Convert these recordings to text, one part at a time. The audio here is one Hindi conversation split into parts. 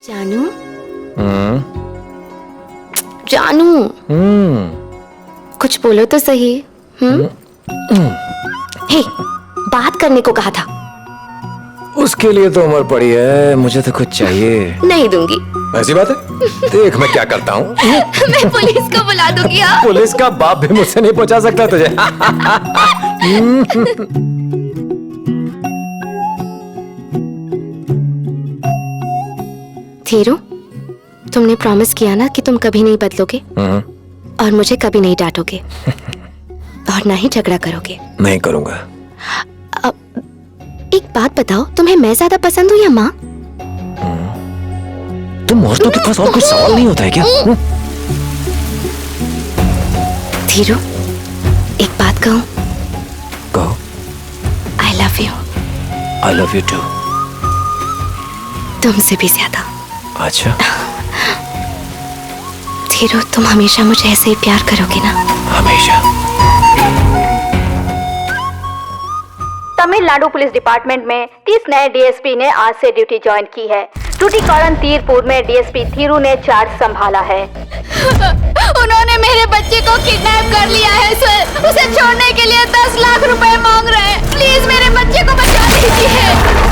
जानू जानू कुछ बोलो तो सही। हे, बात करने को कहा था। उसके लिए तो उम्र पड़ी है, मुझे तो कुछ चाहिए। नहीं दूंगी। ऐसी बात है? देख मैं क्या करता हूँ। मैं पुलिस को बुला दूंगी। हाँ? पुलिस का बाप भी मुझसे नहीं पहुंचा सकता तुझे। थीरू, तुमने प्रॉमिस किया ना कि तुम कभी नहीं बदलोगे और मुझे कभी नहीं डांटोगे और ना ही झगड़ा करोगे। नहीं करूंगा। एक बात बताओ, तुम्हें मैं ज्यादा पसंद हूँ या माँ? तुम औरतों के पास और कोई सवाल नहीं होता है क्या? थीरू, एक बात कहूँ? कहो। I love you. I love you too. तुमसे भी ज्यादा। अच्छा। थीरू, तुम हमेशा मुझे ऐसे ही प्यार करोगे ना? हमेशा। तमिलनाडु पुलिस डिपार्टमेंट में 30 नए डीएसपी ने आज से ड्यूटी ज्वाइन की है। ड्यूटी कारण तीरपुर में डीएसपी थीरू ने चार्ज संभाला है। उन्होंने मेरे बच्चे को किडनैप कर लिया है सर। उसे छोड़ने के लिए 10 लाख रुपए मांग रहे हैं। प्लीज मेरे बच्चे को बचा लीजिए।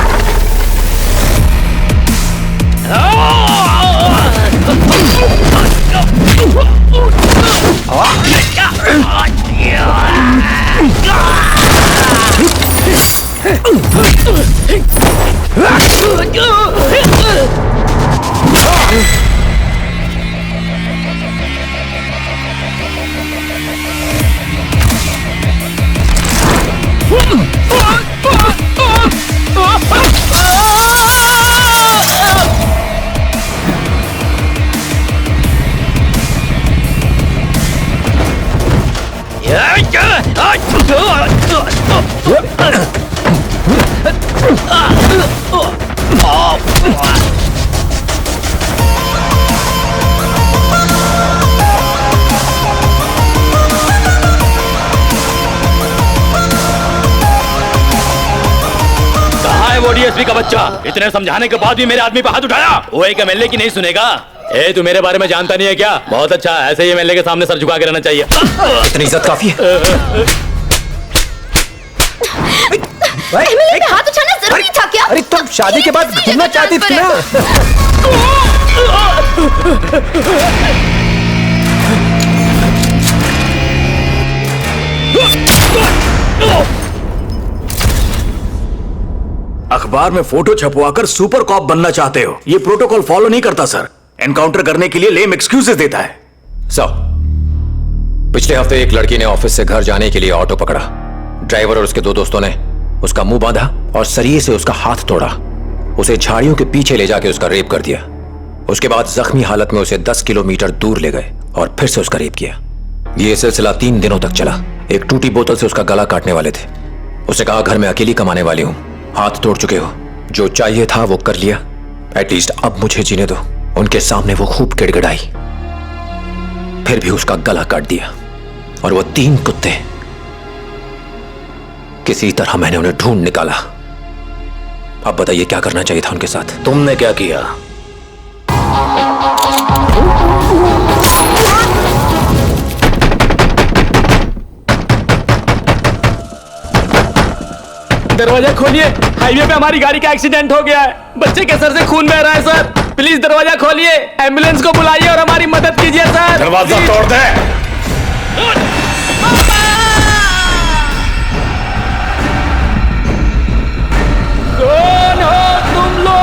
वो डीएसपी का बच्चा इतने समझाने के बाद भी मेरे आदमी पे हाथ उठाया। वो एक एमएलए की नहीं सुनेगा। ए, तू मेरे बारे में जानता नहीं है क्या? बहुत अच्छा, ऐसे ही एमएलए के सामने सर झुका के रहना चाहिए। इतनी इज्जत काफी है। एमएलए का हाथ उठाना जरूरी था क्या? अरे तुम शादी के बाद घूमना चाहती थी ना? अखबार में फोटो छपवाकर सुपर कॉप बनना चाहते हो? ये प्रोटोकॉल फॉलो नहीं करता सर। एनकाउंटर करने के लिए लेम एक्सक्यूजेस देता है। पिछले हफ्ते एक लड़की ने ऑफिस से घर जाने के लिए ऑटो पकड़ा। ड्राइवर और उसके 2 दोस्तों ने उसका मुंह बांधा और सरिये से उसका हाथ तोड़ा। उसे झाड़ियों के पीछे ले जाके उसका रेप कर दिया। उसके बाद जख्मी हालत में उसे 10 किलोमीटर दूर ले गए और फिर से उसका रेप किया। यह सिलसिला 3 दिनों तक चला। एक टूटी बोतल से उसका गला काटने वाले थे। उसे कहा, घर में अकेली कमाने वाली हूं, हाथ तोड़ चुके हो, जो चाहिए था वो कर लिया, एटलीस्ट अब मुझे जीने दो। उनके सामने वो खूब गिड़गिड़ाई, फिर भी उसका गला काट दिया। और वो 3 कुत्ते, किसी तरह मैंने उन्हें ढूंढ निकाला। अब बताइए क्या करना चाहिए था उनके साथ? तुमने क्या किया? दरवाजा खोलिए, हाईवे पे हमारी गाड़ी का एक्सीडेंट हो गया है। बच्चे के सर से खून बह रहा है सर। प्लीज दरवाजा खोलिए, एम्बुलेंस को बुलाइए और हमारी मदद कीजिए सर। दरवाजा तोड़ दे। कौन हो तुम लोग?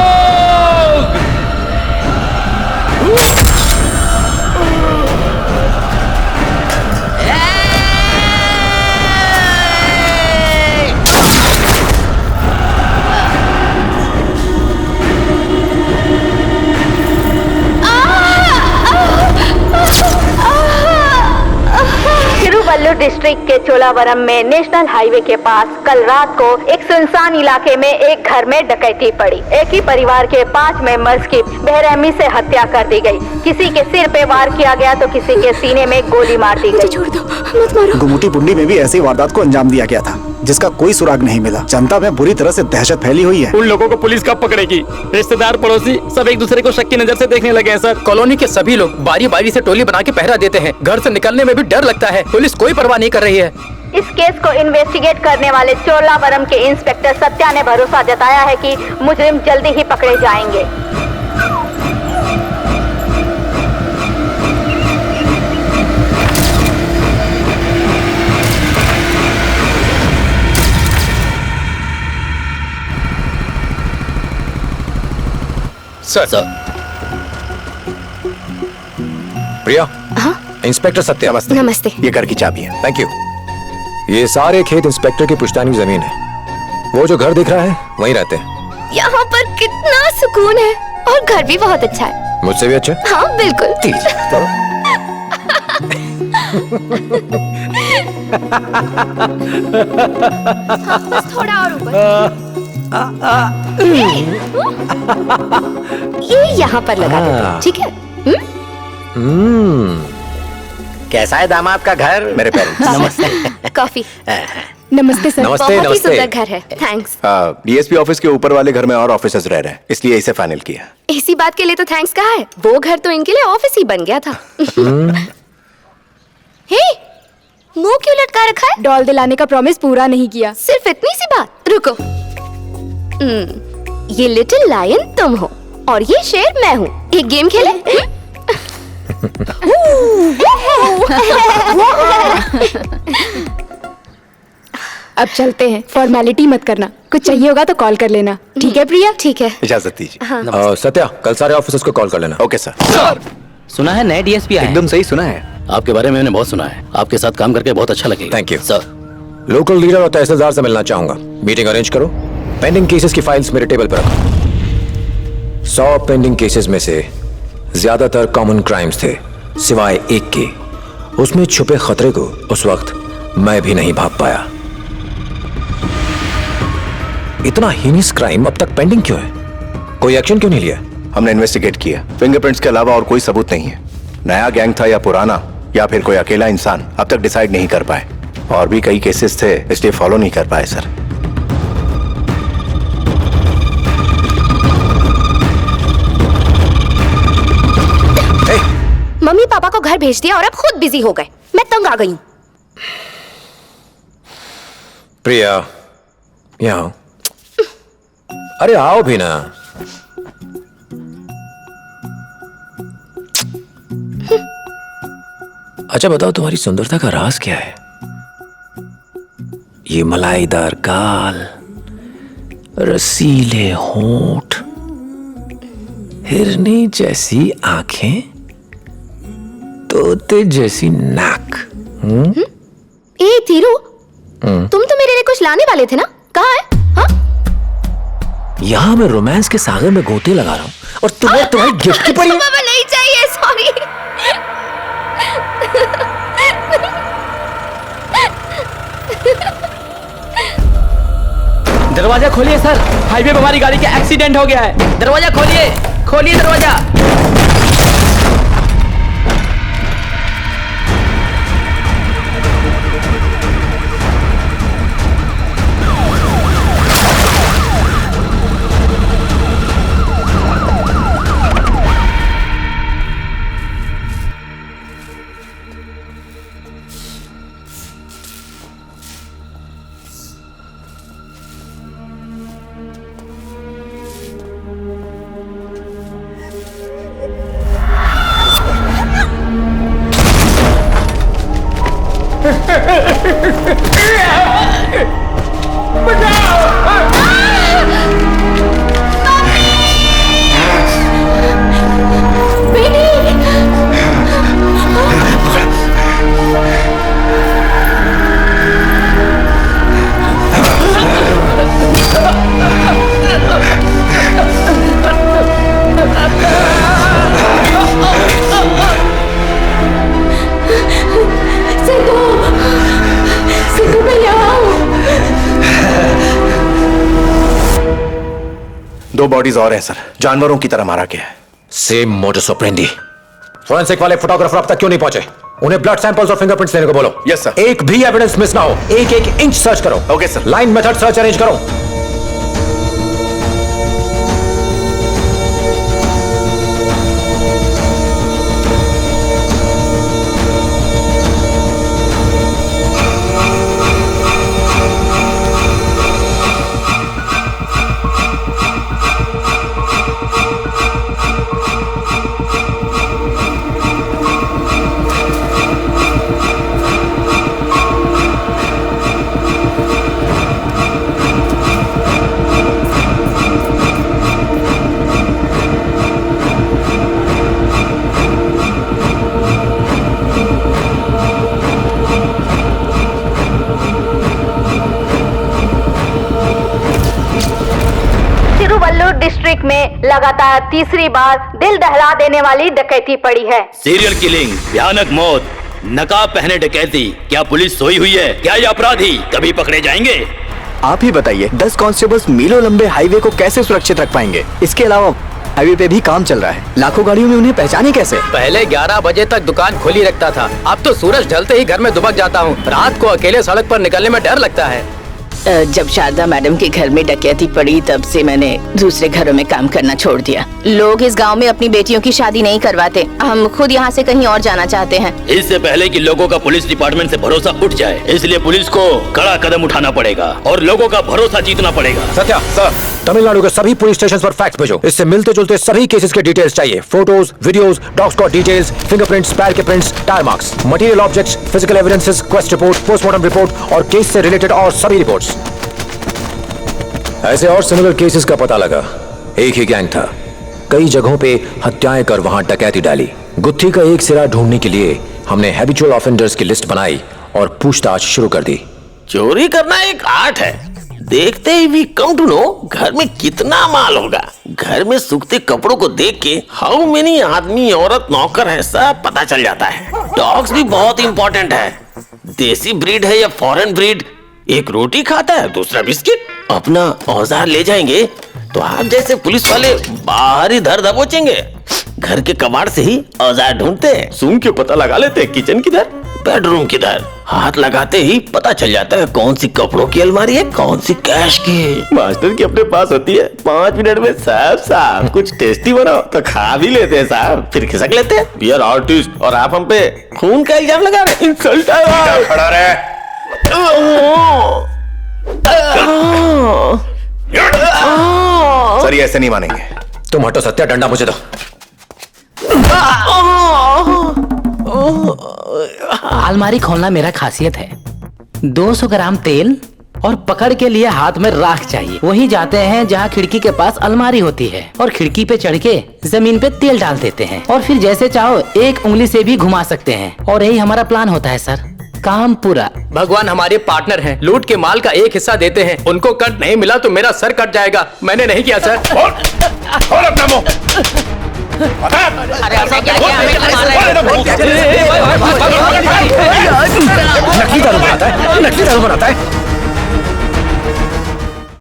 तिरुवल्लुर डिस्ट्रिक्ट के चोलावरम में नेशनल हाईवे के पास कल रात को एक सुनसान इलाके में एक घर में डकैती पड़ी। एक ही परिवार के 5 मेंबर्स की बेरहमी से हत्या कर दी गई। किसी के सिर पे वार किया गया तो किसी के सीने में गोली मार दी गई। छोड़ दो, मत मारो। गुमुटी पुंडी में भी ऐसी वारदात को अंजाम दिया गया था। जिसका कोई सुराग नहीं मिला। जनता में बुरी तरह से दहशत फैली हुई है। उन लोगों को पुलिस कब पकड़ेगी? रिश्तेदार पड़ोसी सब एक दूसरे को शक की नजर से देखने लगे हैं सर। कॉलोनी के सभी लोग बारी बारी से टोली बना के पहरा देते हैं। घर से निकलने में भी डर लगता है। पुलिस कोई परवाह नहीं कर रही है। इस केस को इन्वेस्टिगेट करने वाले चोलावरम के इंस्पेक्टर सत्या ने भरोसा जताया है कि मुजरिम जल्दी ही पकड़े जाएंगे। सर। प्रिया। हाँ? इंस्पेक्टर सत्या। नमस्ते। ये घर की चाबी है। Thank you. ये सारे खेत इंस्पेक्टर की पुश्तैनी जमीन है। वो जो घर दिख रहा है वहीं रहते हैं। यहाँ पर कितना सुकून है और घर भी बहुत अच्छा है। मुझसे भी अच्छा? हाँ बिल्कुल। चलो। हाँ, बस थोड़ा और ऊपर। ये यहाँ पर लगा देते हैं, ठीक है? कैसा है दामाद का घर? मेरे पेरेंट्स। नमस्ते। कॉफी। नमस्ते सर। नमस्ते बहुत ही नमस्ते। सुंदर घर है। थैंक्स। डीएसपी ऑफिस के ऊपर वाले घर में और ऑफिसर्स रह रहे हैं, इसलिए इसे फाइनल किया। इसी बात के लिए तो थैंक्स कहा है। वो घर तो इनके लिए ऑफिस ही बन गया था। हे, मुंह क्यों लटका रखा है? डॉल दिलाने का प्रॉमिस पूरा नहीं किया। सिर्फ इतनी सी बात। रुको। ये लिटिल लायन तुम हो और ये शेर मैं हूँ। एक गेम खेले? अब चलते हैं। फॉर्मेलिटी मत करना। कुछ चाहिए होगा तो कॉल कर लेना। ठीक है प्रिया? ठीक है। इजाजत दीजिए। सत्या, कल सारे ऑफिसर्स को कॉल कर लेना। Okay sir. सुना है नए डीएसपी आए हैं। एकदम सही सुना है। आपके बारे में मैंने बहुत सुना है। आपके साथ काम करके बहुत अच्छा लगेगा। Thank you sir. Local leader और तहसीलदार से मिलना चाहूंगा। मीटिंग अरेंज करो। पेंडिंग केसेस की फाइल्स मेरे टेबल पर रखो। 100 पेंडिंग केसेस में से ज्यादातर कॉमन क्राइम्स थे, सिवाय एक के। उसमें छुपे खतरे को उस वक्त मैं भी नहीं भाग पाया। इतना हीनियस क्राइम अब तक पेंडिंग क्यों है? कोई एक्शन क्यों नहीं लिया? हमने इन्वेस्टिगेट किया। फिंगरप्रिंट्स के अलावा और कोई सबूत नहीं है। नया गैंग था या पुराना, या फिर कोई अकेला इंसान, अब तक डिसाइड नहीं कर पाए। और भी कई केसेस थे, इसलिए फॉलो नहीं कर पाए सर। मम्मी पापा को घर भेज दिया और अब खुद बिजी हो गए। मैं तंग आ गई हूँ। प्रिया, यहाँ आओ। अरे आओ भी ना। अच्छा बताओ, तुम्हारी सुंदरता का राज क्या है? ये मलाईदार गाल, रसीले होंठ, हिरनी जैसी आंखें, तोते जैसी नाक। ए धीरू, तुम तो मेरे लिए कुछ लाने वाले थे ना? कहाँ है? हाँ? यहाँ मैं रोमांस के सागर में गोते लगा रहा हूँ और तुम्हें तुम्हारी गिफ्ट की पड़ी है? पापा नहीं चाहिए, सॉरी। दरवाजा खोलिए सर, हाईवे पर हमारी गाड़ी का एक्सीडेंट हो गया है। दरवाजा खोलिए, खोलिए दरवाजा। दो बॉडीज और हैं सर, जानवरों की तरह मारा गया है। Same modus operandi. फोरेंसिक वाले फोटोग्राफर अब तक क्यों नहीं पहुंचे? उन्हें ब्लड सैंपल्स और फिंगरप्रिंट्स लेने को बोलो। Yes sir. एक भी एविडेंस मिस ना हो, एक एक इंच सर्च करो। Okay sir. Line method search arrange करो। तिरुवल्लुर डिस्ट्रिक्ट में लगातार तीसरी बार दिल दहला देने वाली डकैती पड़ी है। सीरियल किलिंग, भयानक मौत, नकाब पहने डकैती। क्या पुलिस सोई हुई है? क्या ये अपराधी कभी पकड़े जाएंगे? आप ही बताइए 10 कांस्टेबल्स मीलों लंबे हाईवे को कैसे सुरक्षित रख पाएंगे? इसके अलावा हाईवे पे भी काम चल रहा है, लाखों गाड़ियों में उन्हें पहचाने कैसे? पहले 11 बजे तक दुकान खुली रखता था, अब तो सूरज ढलते ही घर में दुबक जाता हूँ। रात को अकेले सड़क पर निकलने में डर लगता है। जब शारदा मैडम के घर में डकैती पड़ी तब से मैंने दूसरे घरों में काम करना छोड़ दिया। लोग इस गांव में अपनी बेटियों की शादी नहीं करवाते। हम खुद यहाँ से कहीं और जाना चाहते हैं। इससे पहले कि लोगों का पुलिस डिपार्टमेंट से भरोसा उठ जाए, इसलिए पुलिस को कड़ा कदम उठाना पड़ेगा और लोगों का भरोसा जीतना पड़ेगा। सत्या सर, तमिलनाडु के सभी पुलिस स्टेशन पर फैक्स भेजो। इससे मिलते जुलते सभी केसेस के डिटेल्स चाहिए। Photos, videos, dog squad details, fingerprints, पैर के prints, tyre marks, material objects, physical evidences, quest report, postmortem report और केस से रिलेटेड और सभी रिपोर्ट्स। ऐसे और सिमिलर केसेस का पता लगा। एक ही गैंग था, कई जगहों पे हत्याएं कर वहां डकैती डाली। गुत्थी का एक सिरा ढूंढने के लिए हमने हैबिचुअल ऑफेंडर्स की लिस्ट बनाई और पूछताछ शुरू कर दी। चोरी करना एक आर्ट है। देखते ही वी कम टू नो घर में कितना माल होगा। घर में सूखते कपड़ों को देख के हाउ मेनी आदमी, औरत, नौकर है सब पता चल जाता है। डॉग्स भी बहुत इंपॉर्टेंट है। देसी ब्रीड है या फॉरेन ब्रीड, एक रोटी खाता है दूसरा बिस्किट। अपना औजार ले जाएंगे तो आप जैसे पुलिस वाले बाहर ही धर दबोचेंगे। घर के कबाड़ से ही औजार ढूंढते हैं, सूंघ के पता लगा लेते हैं किचन किधर, बेडरूम किधर। हाथ लगाते ही पता चल जाता है कौन सी कपड़ों की अलमारी है, कौन सी कैश की। मास्टर की अपने पास होती है, 5 मिनट में साहब कुछ टेस्टी बनाओ तो खा भी लेते हैं साहब, फिर खिसक लेते हैं। वी आर आर्टिस्ट और आप हम पे खून का इल्जाम लगा रहे हैं। इंसल्ट है। खड़ा रहे। सर ये ऐसे नहीं मानेंगे। तुम हटो सत्या, डंडा मुझे दो। अलमारी खोलना मेरा खासियत है। 200 ग्राम तेल और पकड़ के लिए हाथ में राख चाहिए। वहीं जाते हैं जहाँ खिड़की के पास अलमारी होती है और खिड़की पे चढ़ के जमीन पे तेल डाल देते हैं और फिर जैसे चाहो एक उंगली से भी घुमा सकते हैं। और यही हमारा प्लान होता है सर। काम पूरा। भगवान हमारे पार्टनर हैं, लूट के माल का एक हिस्सा देते हैं। उनको कट नहीं मिला तो मेरा सर कट जाएगा। मैंने नहीं किया सर। खोल अपना मुंह। अरे ऐसा क्या किया? नकली दारू बनाता है, नकली दारू बनाता है।